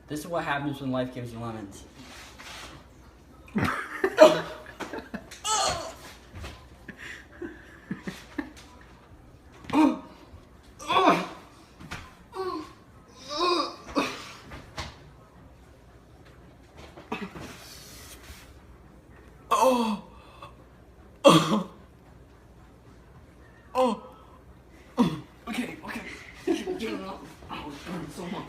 This is what happens when life gives you lemons. Oh. Oh. Oh. Okay. Get it up. Oh, it burns so much.